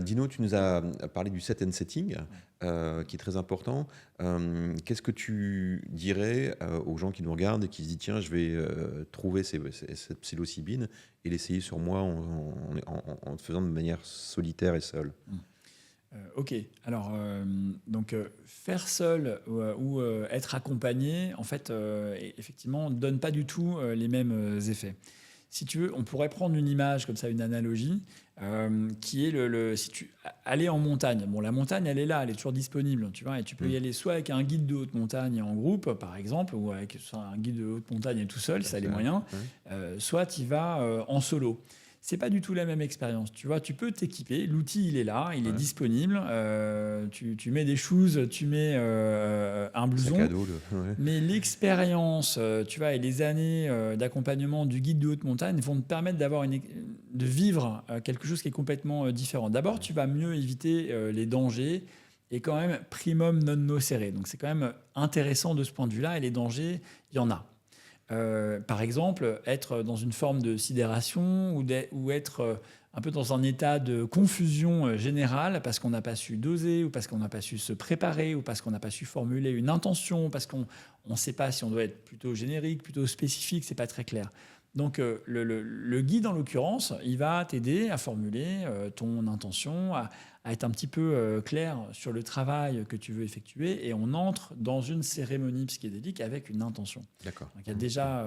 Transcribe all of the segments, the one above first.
Dino, tu nous as parlé du set and setting, qui est très important. Qu'est-ce que tu dirais aux gens qui nous regardent et qui se disent tiens, je vais trouver cette psilocybine et l'essayer sur moi en le faisant de manière solitaire et seule? Ok, alors donc faire seul ou être accompagné, en fait, effectivement, ne donne pas du tout les mêmes effets. Si tu veux, on pourrait prendre une image comme ça, une analogie, qui est si tu aller en montagne. Bon, la montagne, elle est là, elle est toujours disponible, tu vois, et tu peux y aller soit avec un guide de haute montagne en groupe, par exemple, ou avec un guide de haute montagne et tout seul, ça a les moyens, soit tu y vas en solo. C'est pas du tout la même expérience. Tu vois, tu peux t'équiper, l'outil il est là, il est disponible. Tu mets des shoes, tu mets un blouson. Sac à dos, Mais l'expérience, tu vois, et les années d'accompagnement du guide de haute montagne vont te permettre de vivre quelque chose qui est complètement différent. D'abord, tu vas mieux éviter les dangers et quand même primum non nocere. Donc c'est quand même intéressant de ce point de vue-là. Et les dangers, il y en a. Par exemple, être dans une forme de sidération ou être un peu dans un état de confusion générale parce qu'on n'a pas su doser ou parce qu'on n'a pas su se préparer ou parce qu'on n'a pas su formuler une intention, parce qu'on ne sait pas si on doit être plutôt générique, plutôt spécifique, c'est pas très clair. Donc le guide, en l'occurrence, il va t'aider à formuler ton intention, à être un petit peu clair sur le travail que tu veux effectuer, et on entre dans une cérémonie psychédélique avec une intention. D'accord. Donc il y a déjà,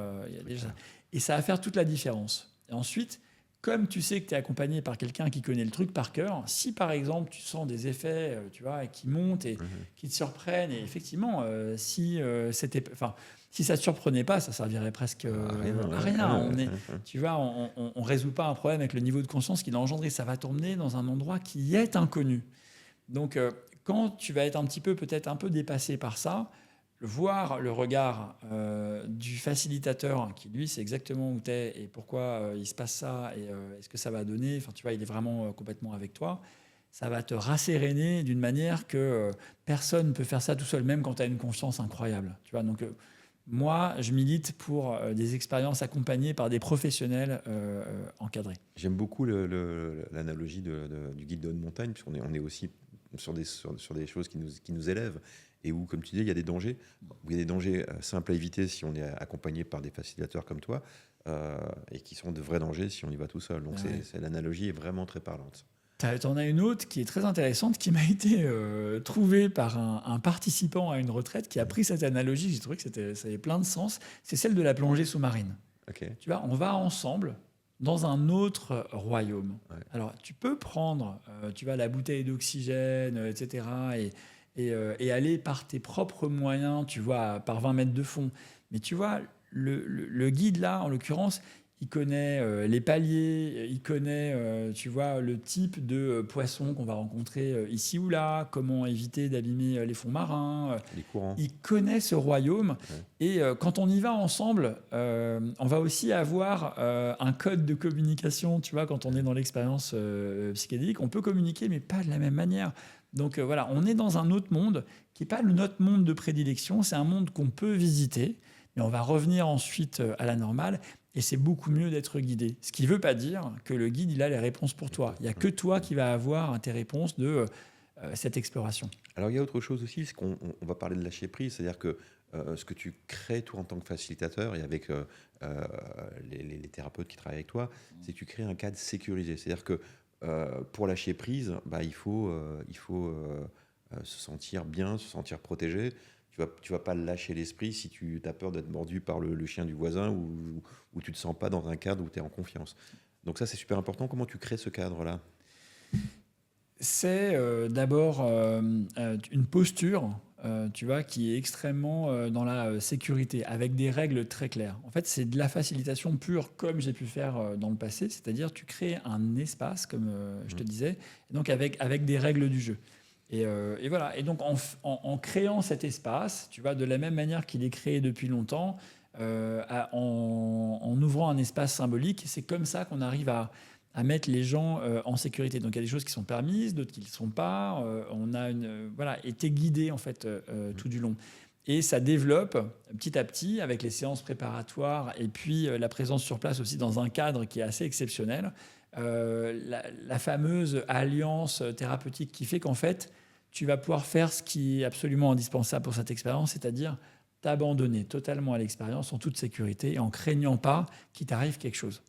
et ça va faire toute la différence. Et ensuite, comme tu sais que tu es accompagné par quelqu'un qui connaît le truc par cœur, si par exemple tu sens des effets, tu vois, qui montent et qui te surprennent, et effectivement, si ça ne te surprenait pas, ça servirait presque à rien. Tu vois, on résout pas un problème avec le niveau de conscience qu'il a engendré. Ça va t'emmener dans un endroit qui est inconnu. Donc, quand tu vas être peut-être un peu dépassé par ça, voir le regard du facilitateur, qui lui sait exactement où tu es et pourquoi il se passe ça, et est-ce que ça va donner, enfin tu vois, il est vraiment complètement avec toi, ça va te rasséréner d'une manière que personne ne peut faire ça tout seul, même quand tu as une conscience incroyable. Tu vois, donc moi, je milite pour des expériences accompagnées par des professionnels encadrés. J'aime beaucoup l'analogie du guide de haute montagne, puisqu'on est aussi sur des choses qui nous élèvent, et où, comme tu dis, il y a des dangers. Où il y a des dangers simples à éviter si on est accompagné par des facilitateurs comme toi, et qui sont de vrais dangers si on y va tout seul. Donc l'analogie est vraiment très parlante. T'en as une autre qui est très intéressante, qui m'a été trouvée par un participant à une retraite qui a pris cette analogie. J'ai trouvé que ça avait plein de sens. C'est celle de la plongée sous-marine. Okay. Tu vois, on va ensemble dans un autre royaume. Ouais. Alors, tu peux prendre tu vois, la bouteille d'oxygène, etc., et aller par tes propres moyens, tu vois, par 20 mètres de fond. Mais tu vois, le guide, là, en l'occurrence, il connaît les paliers, il connaît, tu vois, le type de poisson qu'on va rencontrer ici ou là, comment éviter d'abîmer les fonds marins. Les courants. Il connaît ce royaume. Ouais. Et quand on y va ensemble, on va aussi avoir un code de communication. Tu vois, quand on est dans l'expérience psychédélique, on peut communiquer, mais pas de la même manière. Donc voilà, on est dans un autre monde qui n'est pas notre monde de prédilection. C'est un monde qu'on peut visiter, mais on va revenir ensuite à la normale. Et c'est beaucoup mieux d'être guidé. Ce qui ne veut pas dire que le guide, il a les réponses pour toi. Il n'y a que toi qui vas avoir tes réponses de cette exploration. Alors, il y a autre chose aussi, c'est qu'on va parler de lâcher prise, c'est-à-dire que ce que tu crées, toi, en tant que facilitateur, et avec les thérapeutes qui travaillent avec toi, c'est que tu crées un cadre sécurisé. C'est-à-dire que pour lâcher prise, il faut se sentir bien, se sentir protégé. Tu vas pas lâcher l'esprit si tu as peur d'être mordu par le chien du voisin ou tu te sens pas dans un cadre où tu es en confiance. Donc ça, c'est super important. Comment tu crées ce cadre-là ? C'est d'abord une posture, tu vois, qui est extrêmement dans la sécurité, avec des règles très claires. En fait, c'est de la facilitation pure, comme j'ai pu faire dans le passé, c'est-à-dire tu crées un espace, comme je te disais, et donc avec des règles du jeu. Et voilà. Et donc, en créant cet espace, tu vois, de la même manière qu'il est créé depuis longtemps, en ouvrant un espace symbolique, c'est comme ça qu'on arrive à mettre les gens en sécurité. Donc, il y a des choses qui sont permises, d'autres qui ne le sont pas. On a été guidé, en fait, tout du long. Et ça développe petit à petit, avec les séances préparatoires et puis la présence sur place aussi dans un cadre qui est assez exceptionnel, la fameuse alliance thérapeutique qui fait qu'en fait, tu vas pouvoir faire ce qui est absolument indispensable pour cette expérience, c'est-à-dire t'abandonner totalement à l'expérience en toute sécurité et en craignant pas qu'il t'arrive quelque chose.